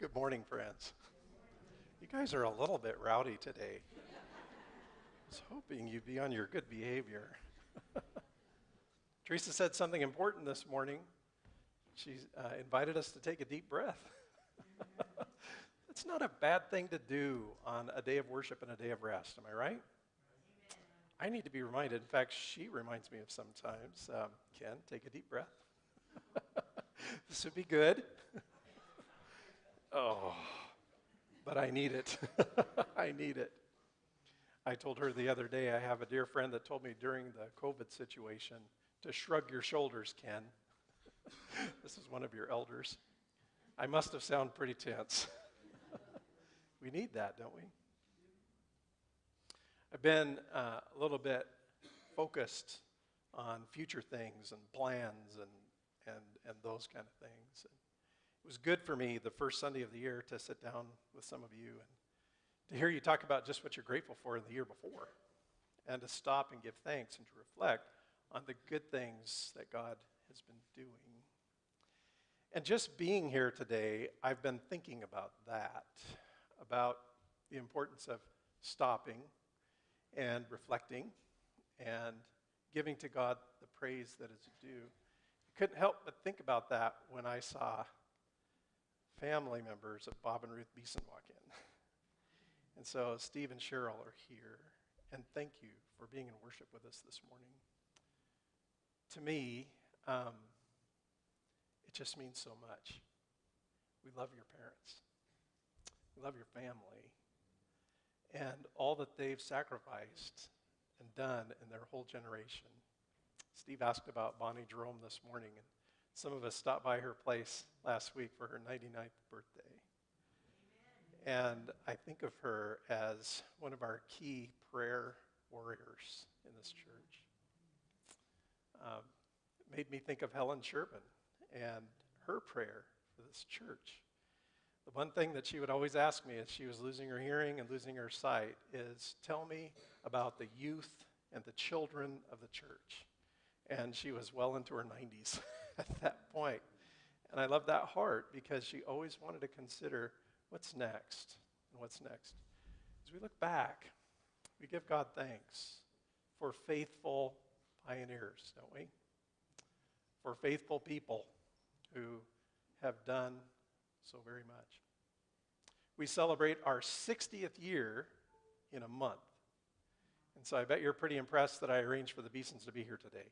Good morning, friends. You guys are a little bit rowdy today. I was hoping you'd be on your good behavior. Teresa said something important this morning. She invited us to take a deep breath. It's not a bad thing to do on a day of worship and a day of rest, am I right? I need to be reminded. In fact, she reminds me of sometimes. Ken, take a deep breath. This would be good. Oh, but I need it. I need it. I told her the other day, I have a dear friend that told me during the COVID situation to shrug your shoulders, Ken. This is one of your elders. I must have sounded pretty tense. We need that, don't we? I've been a little bit focused on future things and plans and those kind of things. And it was good for me the first Sunday of the year to sit down with some of you and to hear you talk about just what you're grateful for in the year before, and to stop and give thanks and to reflect on the good things that God has been doing. And just being here today, I've been thinking about that, about the importance of stopping and reflecting and giving to God the praise that is due. I couldn't help but think about that when I saw family members of Bob and Ruth Beeson walk in. And so Steve and Cheryl are here, and thank you for being in worship with us this morning. To me, it just means so much. We love your parents. We love your family. And all that they've sacrificed and done in their whole generation. Steve asked about Bonnie Jerome this morning, and some of us stopped by her place last week for her 99th birthday. And I think of her as one of our key prayer warriors in this church. It made me think of Helen Sherman and her prayer for this church. The one thing that she would always ask me as she was losing her hearing and losing her sight is, tell me about the youth and the children of the church. And she was well into her 90s at that point. And I love that heart because she always wanted to consider what's next and what's next. As we look back, we give God thanks for faithful pioneers, don't we? For faithful people who have done so very much. We celebrate our 60th year in a month. And so I bet you're pretty impressed that I arranged for the Beesons to be here today.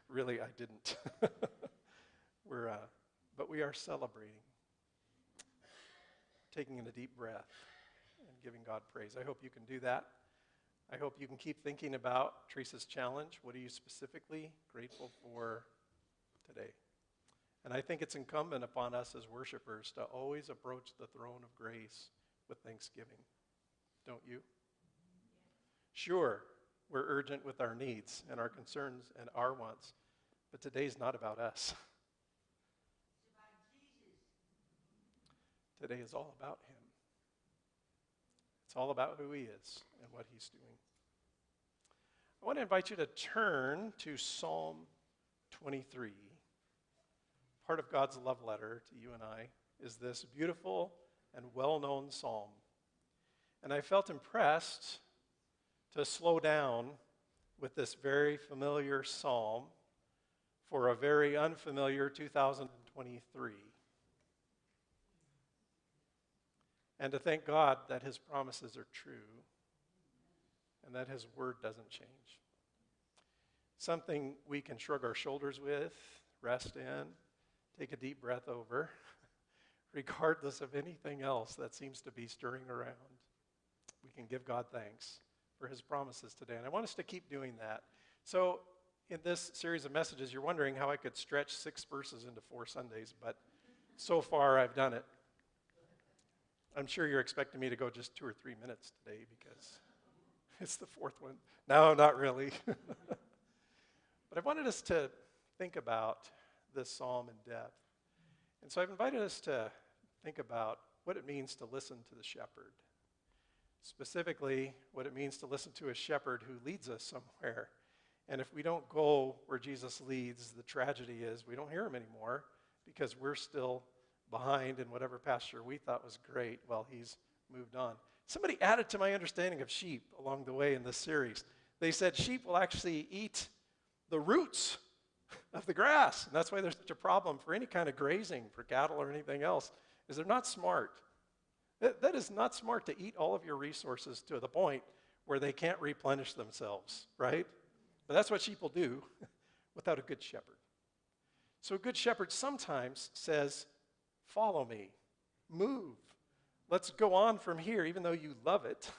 Really, I didn't. But we are celebrating, taking in a deep breath and giving God praise. I hope you can do that. I hope you can keep thinking about Teresa's challenge. What are you specifically grateful for today? And I think it's incumbent upon us as worshipers to always approach the throne of grace with thanksgiving. Don't you? Sure, we're urgent with our needs and our concerns and our wants, but today's not about us. Today is all about him. It's all about who he is and what he's doing. I want to invite you to turn to Psalm 23. Part of God's love letter to you and I is this beautiful and well-known psalm. And I felt impressed to slow down with this very familiar psalm for a very unfamiliar 2023. And to thank God that his promises are true and that his word doesn't change. Something we can shrug our shoulders with, rest in, take a deep breath over, regardless of anything else that seems to be stirring around. We can give God thanks for his promises today. And I want us to keep doing that. So in this series of messages, you're wondering how I could stretch 6 verses into 4 Sundays, but so far I've done it. I'm sure you're expecting me to go just 2 or 3 minutes today because it's the 4th one. No, not really. But I wanted us to think about this psalm in depth. And so I've invited us to think about what it means to listen to the shepherd. Specifically, what it means to listen to a shepherd who leads us somewhere. And if we don't go where Jesus leads, the tragedy is we don't hear him anymore, because we're still behind in whatever pasture we thought was great while he's moved on. Somebody added to my understanding of sheep along the way in this series. They said sheep will actually eat the roots of the grass. And that's why there's such a problem for any kind of grazing for cattle or anything else, is they're not smart. That is not smart to eat all of your resources to the point where they can't replenish themselves, right? But that's what sheep will do without a good shepherd. So a good shepherd sometimes says, follow me, move. Let's go on from here, even though you love it.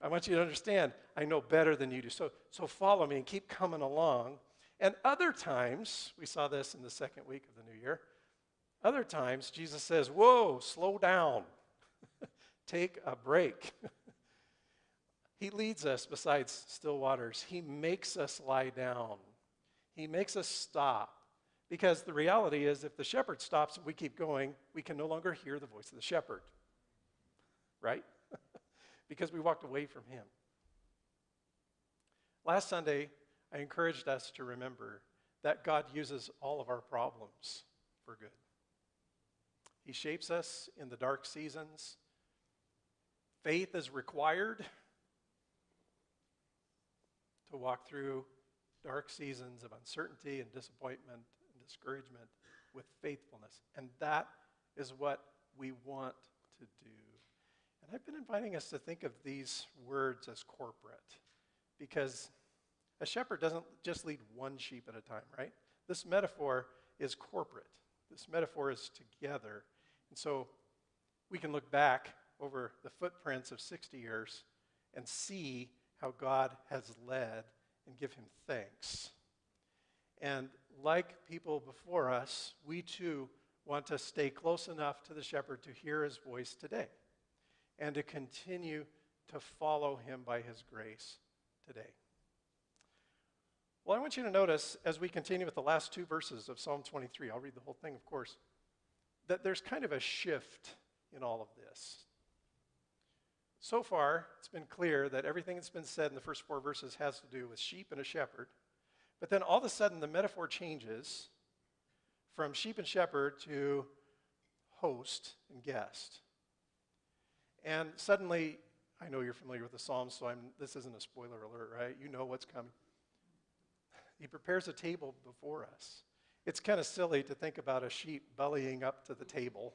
I want you to understand, I know better than you do. So follow me and keep coming along. And other times, we saw this in the second week of the new year, other times Jesus says, whoa, slow down. Take a break. He leads us beside still waters. He makes us lie down. He makes us stop. Because the reality is, if the shepherd stops and we keep going, we can no longer hear the voice of the shepherd. Right? Because we walked away from him. Last Sunday, I encouraged us to remember that God uses all of our problems for good. He shapes us in the dark seasons. Faith is required to walk through dark seasons of uncertainty and disappointment and discouragement with faithfulness. And that is what we want to do. And I've been inviting us to think of these words as corporate, because a shepherd doesn't just lead one sheep at a time, right? This metaphor is corporate. This metaphor is together. And so we can look back over the footprints of 60 years and see how God has led and give him thanks. And like people before us, we too want to stay close enough to the shepherd to hear his voice today and to continue to follow him by his grace today. Well, I want you to notice as we continue with the last two verses of Psalm 23, I'll read the whole thing, of course, that there's kind of a shift in all of this. So far, it's been clear that everything that's been said in the first four verses has to do with sheep and a shepherd. But then all of a sudden, the metaphor changes from sheep and shepherd to host and guest. And suddenly, I know you're familiar with the Psalms, so this isn't a spoiler alert, right? You know what's coming. He prepares a table before us. It's kind of silly to think about a sheep bellying up to the table.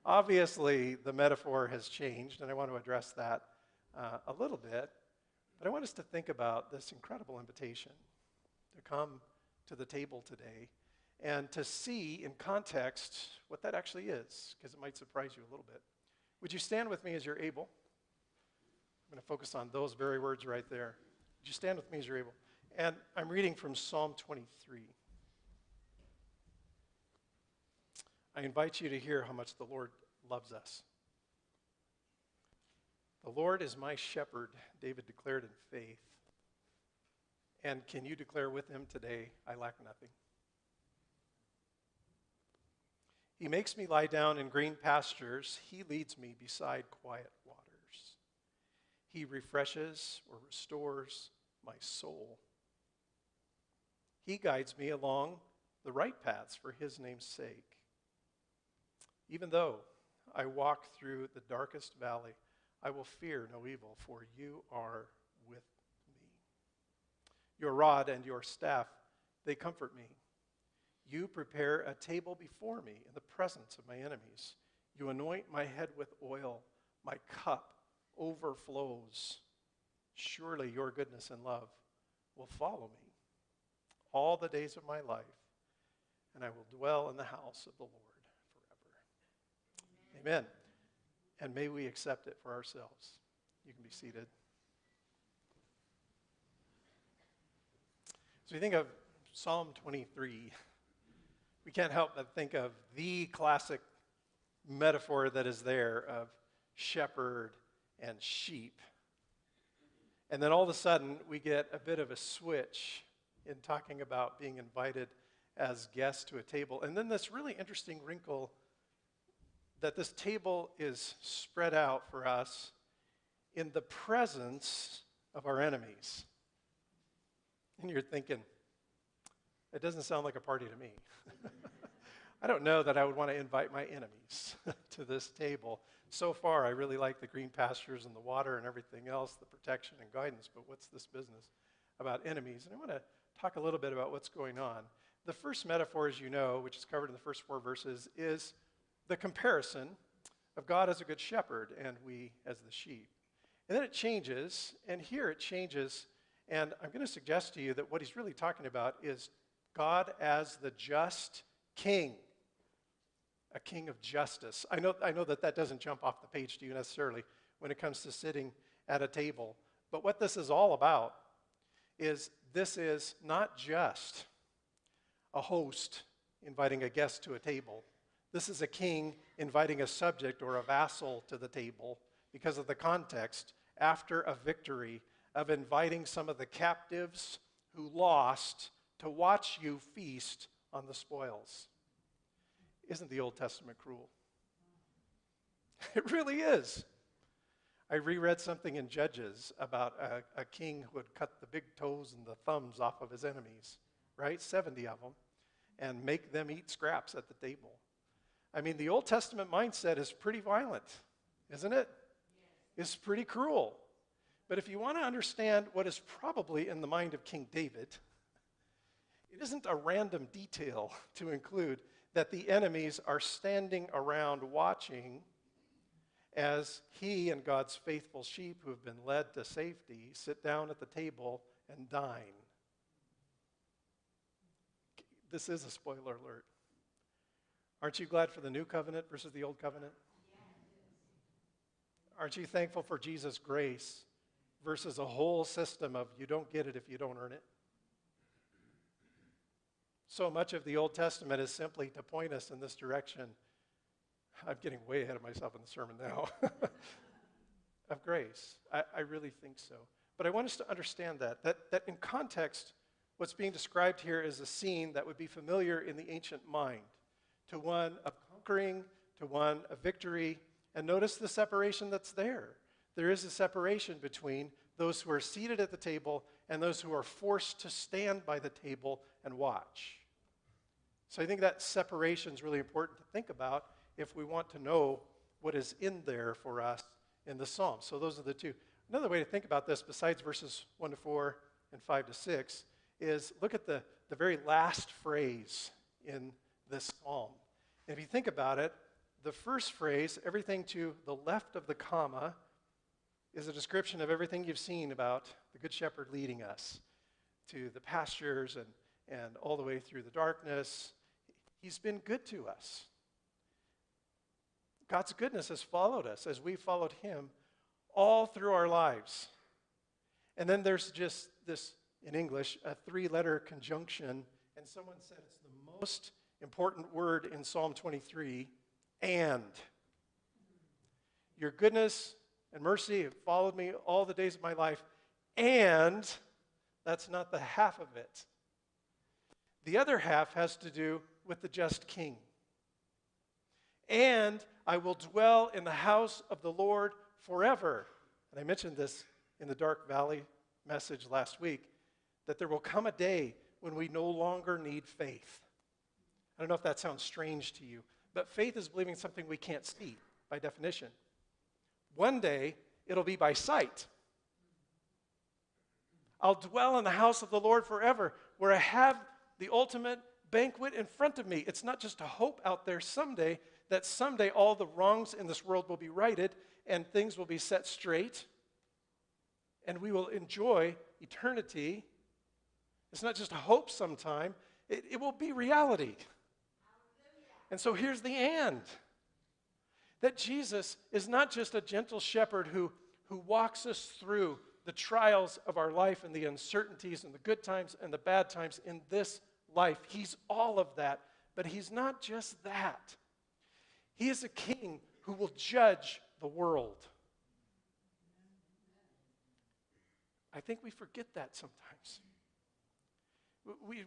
Obviously, the metaphor has changed, and I want to address that a little bit. But I want us to think about this incredible invitation to come to the table today and to see in context what that actually is, because it might surprise you a little bit. Would you stand with me as you're able? I'm going to focus on those very words right there. Would you stand with me as you're able? And I'm reading from Psalm 23. I invite you to hear how much the Lord loves us. The Lord is my shepherd, David declared in faith. And can you declare with him today, I lack nothing? He makes me lie down in green pastures. He leads me beside quiet waters. He refreshes or restores my soul. He guides me along the right paths for his name's sake. Even though I walk through the darkest valley, I will fear no evil, for you are with me. Your rod and your staff, they comfort me. You prepare a table before me in the presence of my enemies. You anoint my head with oil. My cup overflows. Surely your goodness and love will follow me all the days of my life, and I will dwell in the house of the Lord forever. Amen. And may we accept it for ourselves. You can be seated. So we think of Psalm 23. We can't help but think of the classic metaphor that is there of shepherd and sheep. And then all of a sudden, we get a bit of a switch in talking about being invited as guests to a table. And then this really interesting wrinkle that this table is spread out for us in the presence of our enemies. And you're thinking, it doesn't sound like a party to me. I don't know that I would want to invite my enemies to this table. So far, I really like the green pastures and the water and everything else, the protection and guidance, but what's this business about enemies? And I want to talk a little bit about what's going on. The first metaphor, as you know, which is covered in the first 4 verses, is the comparison of God as a good shepherd and we as the sheep. And then it changes, and here it changes, and I'm going to suggest to you that what he's really talking about is God as the just king, a king of justice. I know that doesn't jump off the page to you necessarily when it comes to sitting at a table, but what this is all about is this is not just a host inviting a guest to a table. This is a king inviting a subject or a vassal to the table because of the context after a victory of inviting some of the captives who lost to watch you feast on the spoils. Isn't the Old Testament cruel? It really is. I reread something in Judges about a king who would cut the big toes and the thumbs off of his enemies, right? 70 of them, and make them eat scraps at the table. I mean, the Old Testament mindset is pretty violent, isn't it? It's pretty cruel. But if you want to understand what is probably in the mind of King David, it isn't a random detail to include that the enemies are standing around watching as he and God's faithful sheep who have been led to safety sit down at the table and dine. This is a spoiler alert. Aren't you glad for the new covenant versus the old covenant? Aren't you thankful for Jesus' grace versus a whole system of you don't get it if you don't earn it? So much of the Old Testament is simply to point us in this direction. I'm getting way ahead of myself in the sermon now. Of grace. I really think so. But I want us to understand that in context, what's being described here is a scene that would be familiar in the ancient mind, to one of conquering, to one of victory. And notice the separation that's there. There is a separation between those who are seated at the table and those who are forced to stand by the table and watch. So I think that separation is really important to think about if we want to know what is in there for us in the Psalm. So those are the two. Another way to think about this, besides verses 1 to 4 and 5 to 6, is look at the very last phrase in this psalm. And if you think about it, the first phrase, everything to the left of the comma, is a description of everything you've seen about the Good Shepherd leading us to the pastures and all the way through the darkness. He's been good to us. God's goodness has followed us as we followed him all through our lives. And then there's just this, in English, a 3-letter conjunction, and someone said it's the most important word in Psalm 23, and. Your goodness and mercy have followed me all the days of my life, and that's not the half of it. The other half has to do with the just king. And I will dwell in the house of the Lord forever. And I mentioned this in the Dark Valley message last week, that there will come a day when we no longer need faith. I don't know if that sounds strange to you, but faith is believing something we can't see by definition. One day, it'll be by sight. I'll dwell in the house of the Lord forever, where I have the ultimate banquet in front of me. It's not just a hope out there someday, that someday all the wrongs in this world will be righted and things will be set straight and we will enjoy eternity. It's not just a hope sometime. It will be reality. And so here's the and. That Jesus is not just a gentle shepherd who walks us through the trials of our life and the uncertainties and the good times and the bad times in this life. He's all of that, but he's not just that. He is a king who will judge the world. I think we forget that sometimes.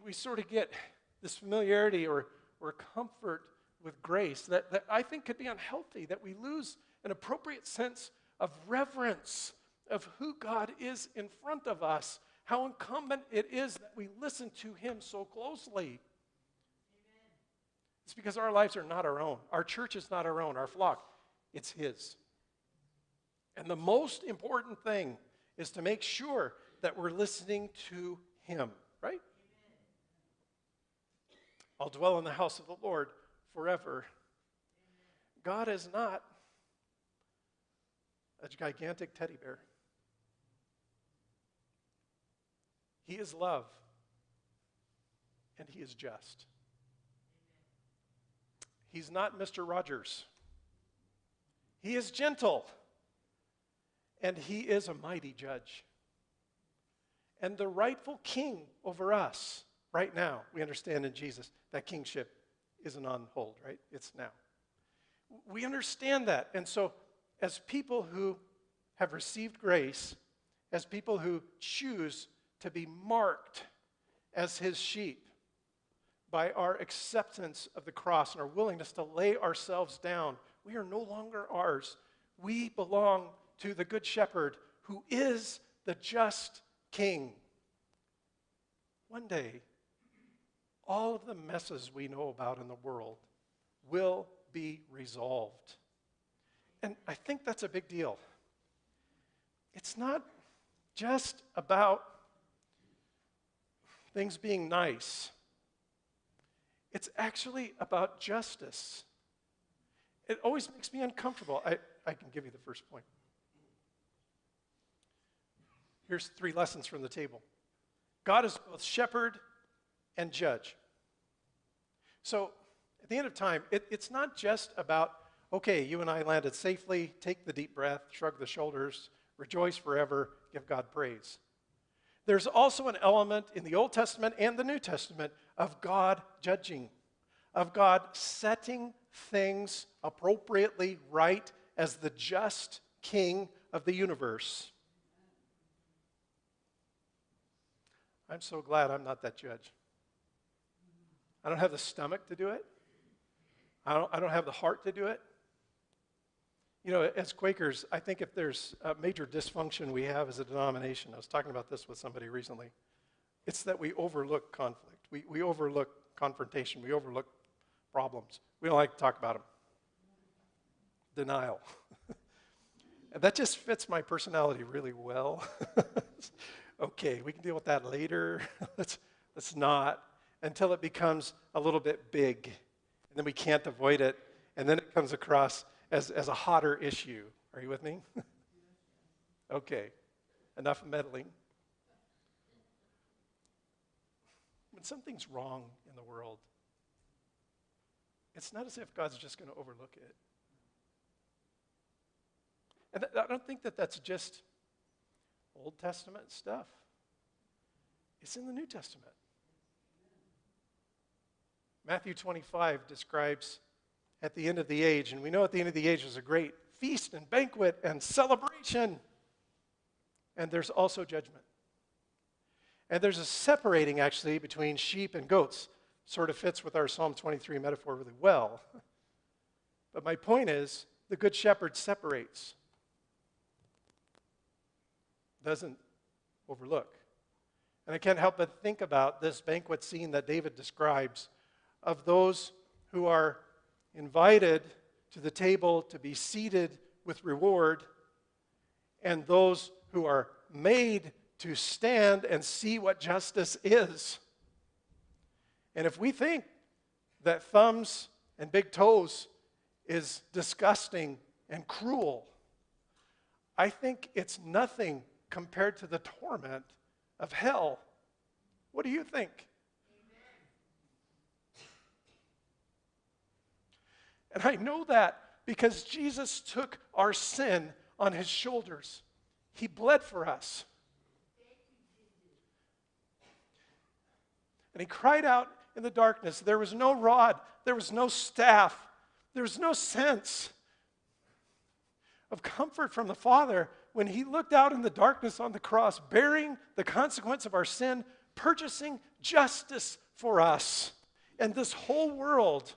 We sort of get this familiarity or comfort with grace that I think could be unhealthy, that we lose an appropriate sense of reverence of who God is in front of us, how incumbent it is that we listen to him so closely. Amen. It's because our lives are not our own. Our church is not our own, our flock. It's His. And the most important thing is to make sure that we're listening to Him, right? I'll dwell in the house of the Lord forever. God is not a gigantic teddy bear. He is love, and He is just. He's not Mr. Rogers. He is gentle, and He is a mighty judge. And the rightful king over us, right now, we understand in Jesus, that kingship isn't on hold, right? It's now. We understand that. And so, as people who have received grace, as people who choose to be marked as His sheep by our acceptance of the cross and our willingness to lay ourselves down, we are no longer ours. We belong to the Good Shepherd, who is the just King. One day, all of the messes we know about in the world will be resolved. And I think that's a big deal. It's not just about things being nice. It's actually about justice. It always makes me uncomfortable. I can give you the first point. Here's 3 lessons from the table. God is both shepherd and judge. So, at the end of time, it's not just about, okay, you and I landed safely, take the deep breath, shrug the shoulders, rejoice forever, give God praise. There's also an element in the Old Testament and the New Testament of God judging, of God setting things appropriately right as the just King of the universe. I'm so glad I'm not that judge. I don't have the stomach to do it. I don't have the heart to do it. You know, as Quakers, I think if there's a major dysfunction we have as a denomination, I was talking about this with somebody recently, it's that we overlook conflict. We overlook confrontation. We overlook problems. We don't like to talk about them. Denial. And that just fits my personality really well. Okay, we can deal with that later. Let's not, until it becomes a little bit big. And then we can't avoid it. And then it comes across as a hotter issue. Are you with me? Okay, enough meddling. When something's wrong in the world, it's not as if God's just going to overlook it. And I don't think that that's just Old Testament stuff. It's in the New Testament. Matthew 25 describes at the end of the age, and we know at the end of the age there's a great feast and banquet and celebration. And there's also judgment. And there's a separating, actually, between sheep and goats. Sort of fits with our Psalm 23 metaphor really well. But my point is, the Good Shepherd separates. Doesn't overlook. And I can't help but think about this banquet scene that David describes of those who are invited to the table to be seated with reward, and those who are made to stand and see what justice is. And if we think that thumbs and big toes is disgusting and cruel, I think it's nothing compared to the torment of hell. What do you think? And I know that because Jesus took our sin on His shoulders. He bled for us. And He cried out in the darkness. There was no rod. There was no staff. There was no sense of comfort from the Father when He looked out in the darkness on the cross, bearing the consequence of our sin, purchasing justice for us and this whole world.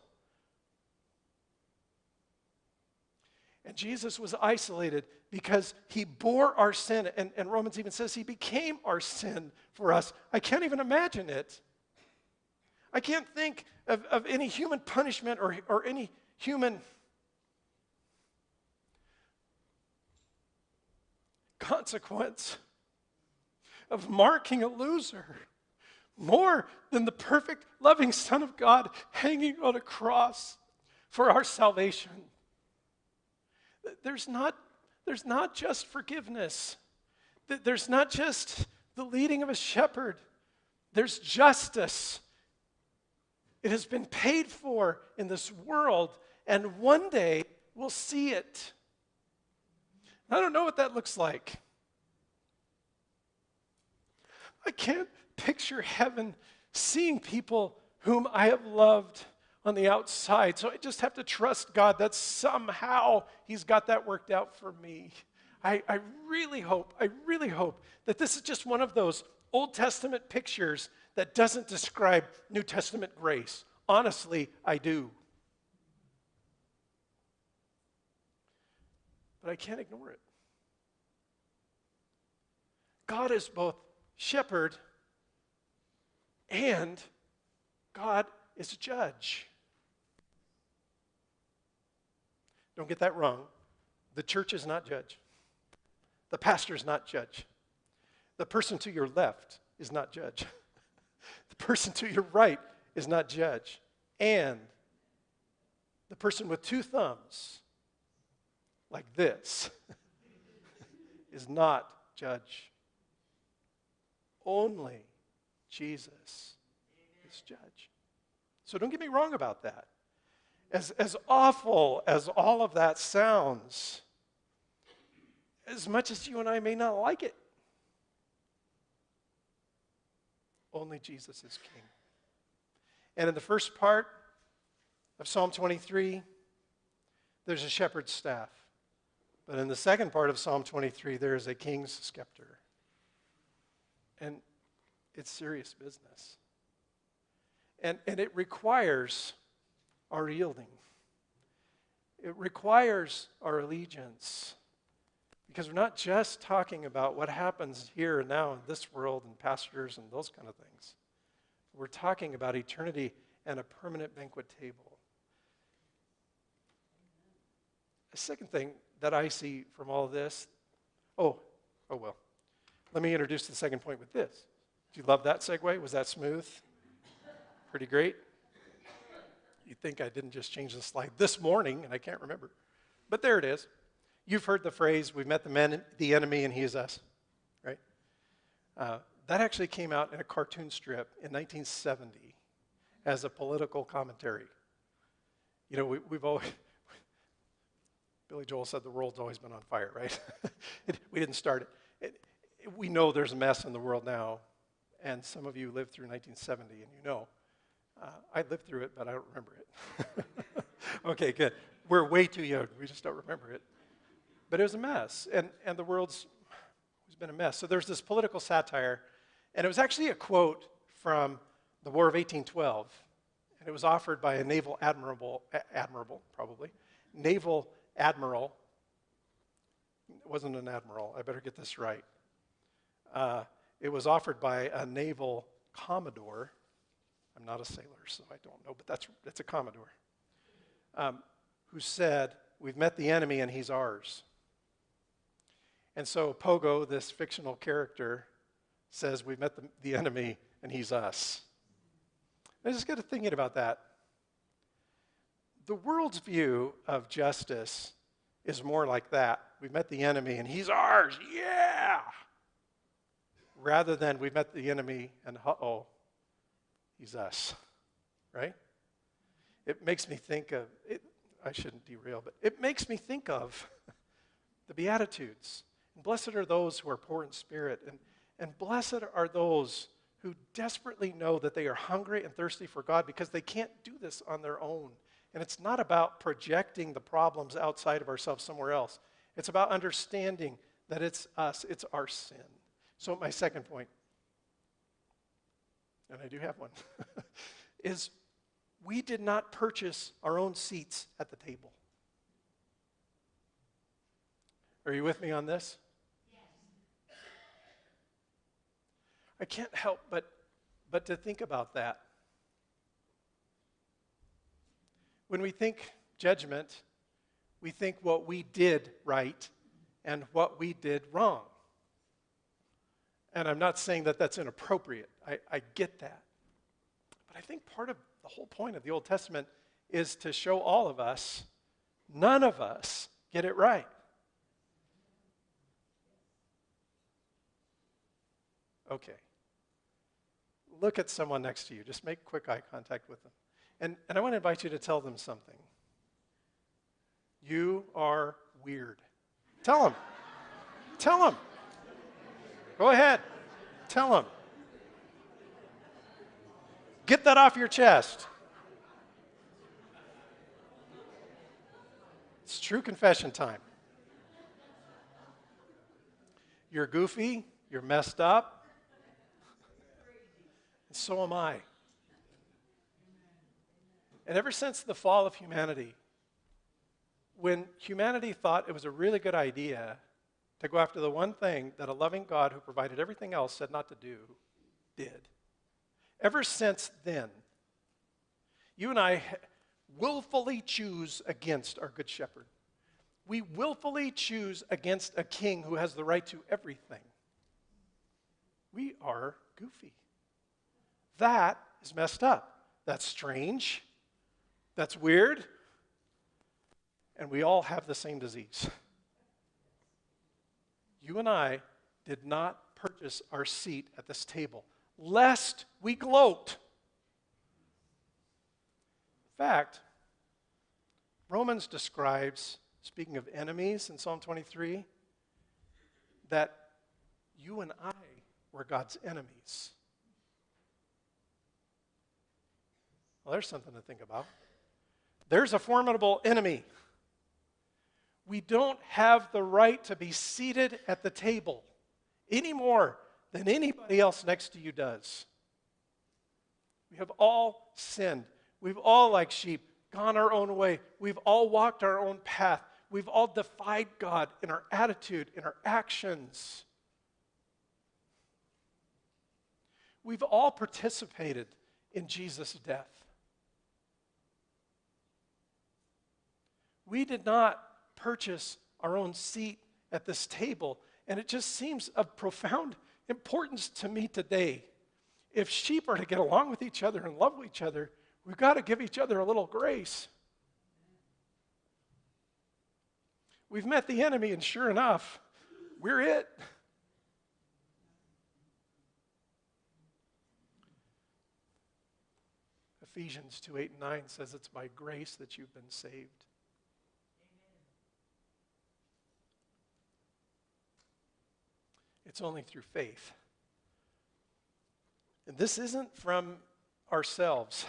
And Jesus was isolated because He bore our sin. And Romans even says He became our sin for us. I can't even imagine it. I can't think of any human punishment or any human consequence of marking a loser more than the perfect, loving Son of God hanging on a cross for our salvation. There's not just forgiveness. There's not just the leading of a shepherd. There's justice. It has been paid for in this world, and one day we'll see it. I don't know what that looks like. I can't picture heaven seeing people whom I have loved on the outside. So I just have to trust God that somehow He's got that worked out for me. I really hope that this is just one of those Old Testament pictures that doesn't describe New Testament grace. Honestly, I do. But I can't ignore it. God is both shepherd and God is a judge. Don't get that wrong. The church is not judge. The pastor is not judge. The person to your left is not judge. The person to your right is not judge. And the person with two thumbs, like this, is not judge. Only Jesus is judge. So don't get me wrong about that. As awful as all of that sounds, as much as you and I may not like it, only Jesus is king. And in the first part of Psalm 23, there's a shepherd's staff. But in the second part of Psalm 23, there is a king's scepter. And it's serious business. And it requires our yielding. It requires our allegiance. Because we're not just talking about what happens here and now in this world and pastors and those kind of things. We're talking about eternity and a permanent banquet table. The second thing that I see from all of this, well. Let me introduce the second point with this. Do you love that segue? Was that smooth? Pretty great? You'd think I didn't just change the slide this morning, and I can't remember. But there it is. You've heard the phrase, we've met the enemy and he is us, right? That actually came out in a cartoon strip in 1970 as a political commentary. You know, we've always, Billy Joel said the world's always been on fire, right? We didn't start it. We know there's a mess in the world now, and some of you lived through 1970, and you know. I lived through it, but I don't remember it. Okay, good. We're way too young. We just don't remember it. But it was a mess, and the world's been a mess. So there's this political satire, and it was actually a quote from the War of 1812, and it was offered by a naval admiral. It wasn't an admiral. I better get this right. It was offered by a naval commodore. I'm not a sailor, so I don't know, but that's a commodore, who said, we've met the enemy and he's ours. And so Pogo, this fictional character, says we've met the enemy and he's us. I just got to thinking about that. The world's view of justice is more like that. We've met the enemy and he's ours, yeah! Rather than we've met the enemy and he's us, right? It makes me think of, I shouldn't derail, but it makes me think of the Beatitudes. And blessed are those who are poor in spirit, and blessed are those who desperately know that they are hungry and thirsty for God because they can't do this on their own. And it's not about projecting the problems outside of ourselves somewhere else. It's about understanding that it's us, it's our sin. So my second point, and I do have one, is we did not purchase our own seats at the table. Are you with me on this? Yes. I can't help but to think about that. When we think judgment, we think what we did right and what we did wrong. And I'm not saying that that's inappropriate. I get that. But I think part of the whole point of the Old Testament is to show all of us, none of us get it right. Okay. Look at someone next to you. Just make quick eye contact with them. And I want to invite you to tell them something. You are weird. Tell them. Tell them. Go ahead. Tell them. Get that off your chest. It's true confession time. You're goofy. You're messed up. And so am I. And ever since the fall of humanity, when humanity thought it was a really good idea to go after the one thing that a loving God who provided everything else said not to do, did. Ever since then, you and I willfully choose against our Good Shepherd. We willfully choose against a king who has the right to everything. We are goofy. That is messed up. That's strange. That's weird. And we all have the same disease. You and I did not purchase our seat at this table, lest we gloat. In fact, Romans describes, speaking of enemies in Psalm 23, that you and I were God's enemies. Well, there's something to think about. There's a formidable enemy. We don't have the right to be seated at the table any more than anybody else next to you does. We have all sinned. We've all, like sheep, gone our own way. We've all walked our own path. We've all defied God in our attitude, in our actions. We've all participated in Jesus' death. We did not purchase our own seat at this table, and it just seems of profound importance to me today. If sheep are to get along with each other and love each other, we've got to give each other a little grace. We've met the enemy, and sure enough, we're it. Ephesians 2:8-9 says it's by grace that you've been saved. It's only through faith. And this isn't from ourselves,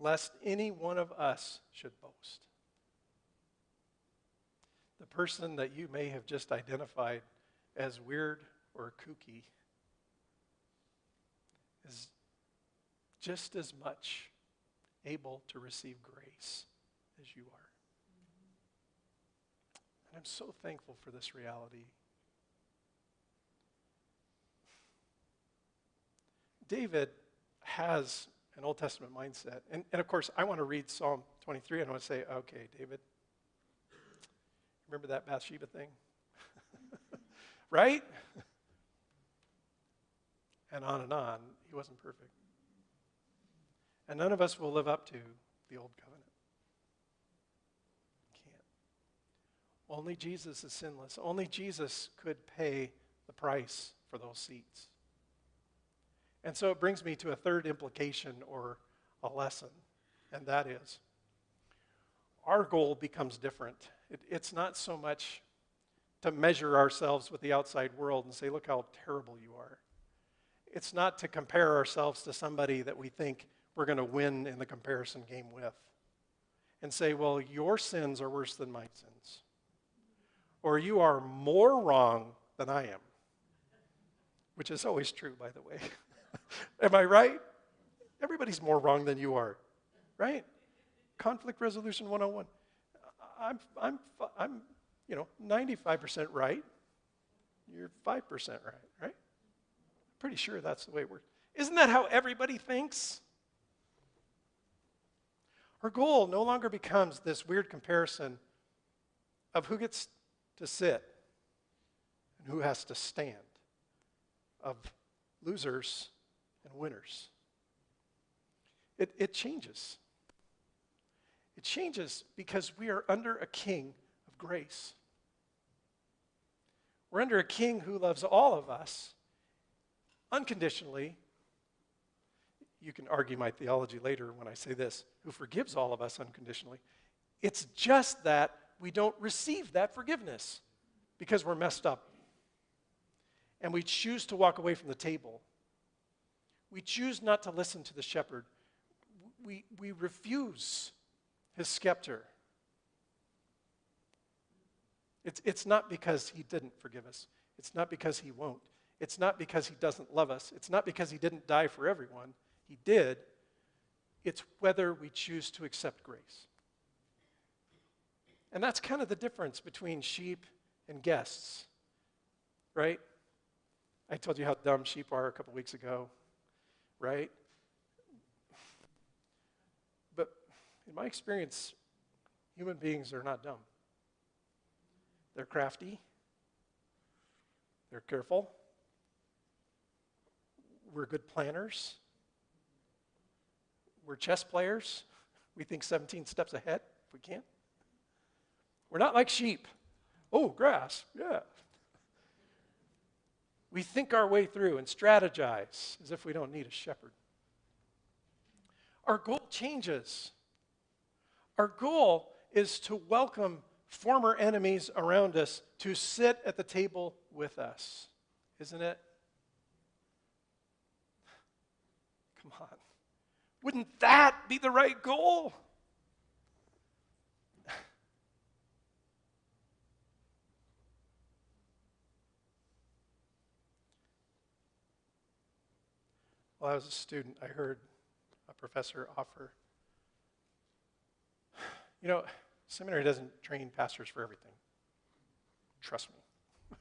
lest any one of us should boast. The person that you may have just identified as weird or kooky is just as much able to receive grace as you are. And I'm so thankful for this reality. David has an Old Testament mindset. And of course, I want to read Psalm 23 and I want to say, okay, David, remember that Bathsheba thing? Right? And on and on. He wasn't perfect. And none of us will live up to the old covenant. Can't. Only Jesus is sinless. Only Jesus could pay the price for those seats. And so it brings me to a third implication or a lesson, and that is our goal becomes different. It's not so much to measure ourselves with the outside world and say, look how terrible you are. It's not to compare ourselves to somebody that we think we're going to win in the comparison game with and say, well, your sins are worse than my sins. Or you are more wrong than I am, which is always true, by the way. Am I right? Everybody's more wrong than you are, right? Conflict resolution 101. I'm 95% right. You're 5% right? Pretty sure that's the way it works. Isn't that how everybody thinks? Our goal no longer becomes this weird comparison of who gets to sit and who has to stand, of losers and winners. It changes. It changes because we are under a king of grace. We're under a king who loves all of us unconditionally. You can argue my theology later when I say this, who forgives all of us unconditionally. It's just that we don't receive that forgiveness because we're messed up. And we choose to walk away from the table. We choose not to listen to the shepherd. We refuse his scepter. It's not because he didn't forgive us. It's not because he won't. It's not because he doesn't love us. It's not because he didn't die for everyone. He did. It's whether we choose to accept grace. And that's kind of the difference between sheep and guests, right? I told you how dumb sheep are a couple weeks ago, right? But in my experience, human beings are not dumb. They're crafty. They're careful. We're good planners. We're chess players. We think 17 steps ahead if we can. We're not like sheep. Oh, grass, yeah. We think our way through and strategize as if we don't need a shepherd. Our goal changes. Our goal is to welcome former enemies around us to sit at the table with us, isn't it? Come on. Wouldn't that be the right goal? While I was a student, I heard a professor offer, seminary doesn't train pastors for everything. Trust me.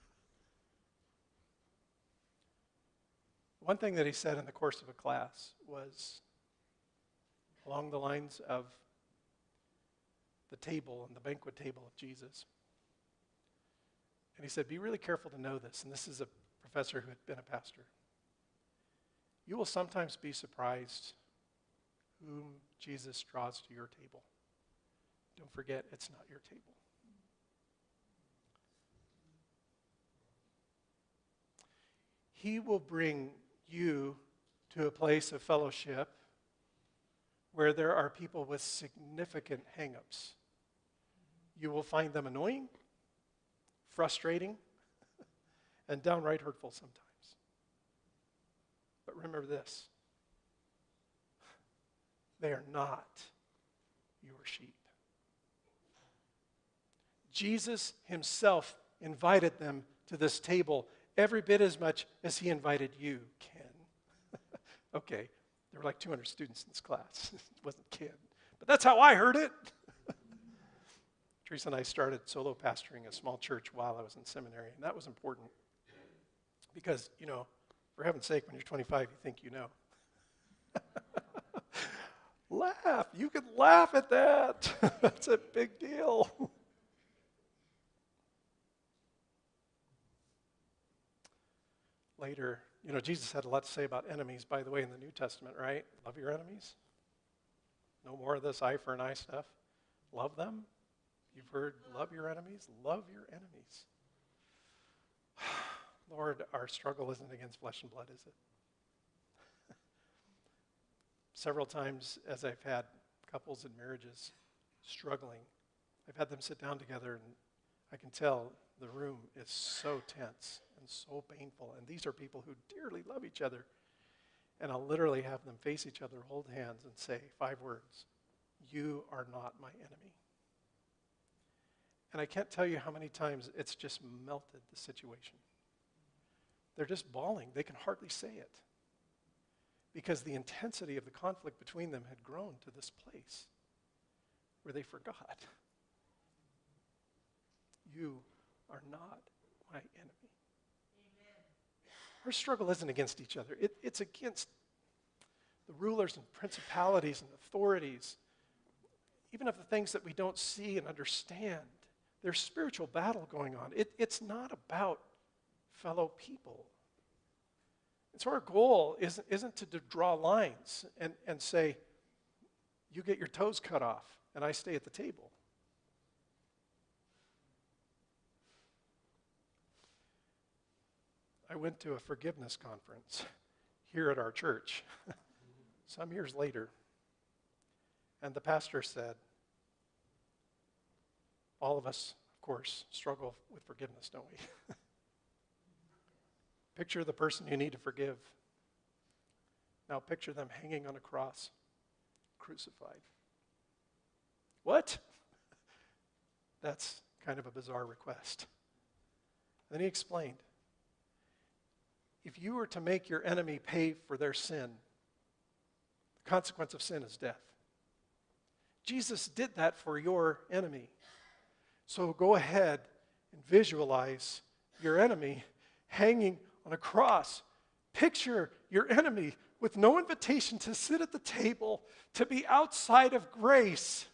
One thing that he said in the course of a class was along the lines of the table and the banquet table of Jesus. And he said, be really careful to know this. And this is a professor who had been a pastor. You will sometimes be surprised whom Jesus draws to your table. Don't forget, it's not your table. He will bring you to a place of fellowship where there are people with significant hang-ups. You will find them annoying, frustrating, and downright hurtful sometimes. But remember this, they are not your sheep. Jesus himself invited them to this table every bit as much as he invited you, Ken. Okay, there were like 200 students in this class. It wasn't Ken, but that's how I heard it. Teresa and I started solo pastoring a small church while I was in seminary, and that was important because, for heaven's sake, when you're 25, you think you know. Laugh. You can laugh at that. That's a big deal. Later, Jesus had a lot to say about enemies, by the way, in the New Testament, right? Love your enemies. No more of this eye for an eye stuff. Love them. You've heard, love your enemies. Love your enemies. Lord, our struggle isn't against flesh and blood, is it? Several times as I've had couples and marriages struggling, I've had them sit down together and I can tell the room is so tense and so painful. And these are people who dearly love each other. And I'll literally have them face each other, hold hands, and say 5 words. You are not my enemy. And I can't tell you how many times it's just melted the situation. They're just bawling. They can hardly say it. Because the intensity of the conflict between them had grown to this place where they forgot. You are not my enemy. Amen. Our struggle isn't against each other. It's against the rulers and principalities and authorities even of the things that we don't see and understand. There's spiritual battle going on. It's not about fellow people. And so our goal isn't to draw lines and say, you get your toes cut off and I stay at the table. I went to a forgiveness conference here at our church some years later, and the pastor said, all of us, of course, struggle with forgiveness, don't we? Picture the person you need to forgive. Now picture them hanging on a cross, crucified. What? That's kind of a bizarre request. Then he explained, if you were to make your enemy pay for their sin, the consequence of sin is death. Jesus did that for your enemy. So go ahead and visualize your enemy hanging on a cross. Picture your enemy with no invitation to sit at the table, to be outside of grace.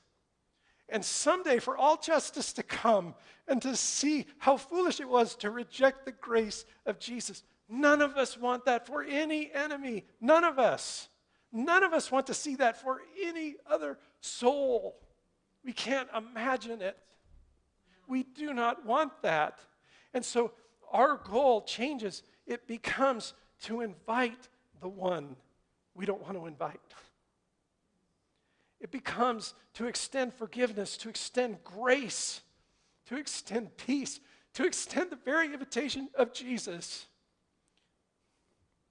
And someday for all justice to come and to see how foolish it was to reject the grace of Jesus. None of us want that for any enemy. None of us. None of us want to see that for any other soul. We can't imagine it. We do not want that. And so our goal changes. It becomes to invite the one we don't want to invite. It becomes to extend forgiveness, to extend grace, to extend peace, to extend the very invitation of Jesus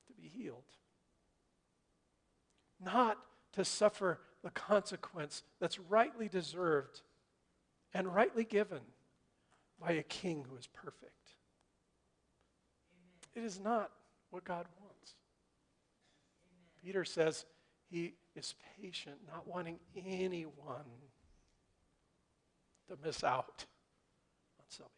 to be healed. Not to suffer the consequence that's rightly deserved and rightly given by a king who is perfect. It is not what God wants. Peter says he is patient, not wanting anyone to miss out on salvation.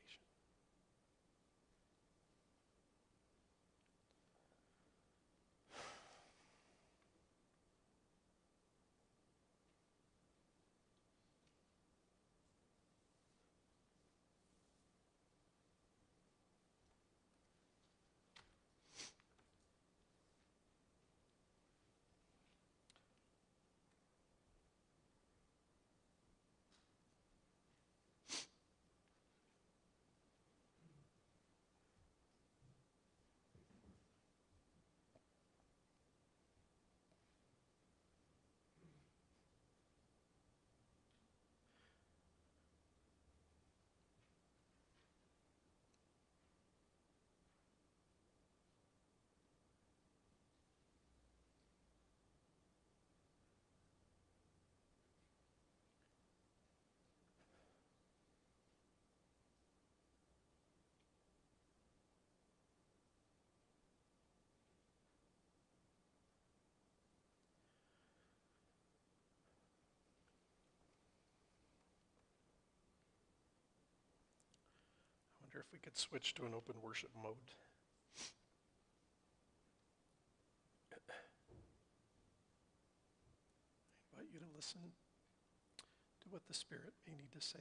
I wonder if we could switch to an open worship mode. I invite you to listen to what the Spirit may need to say.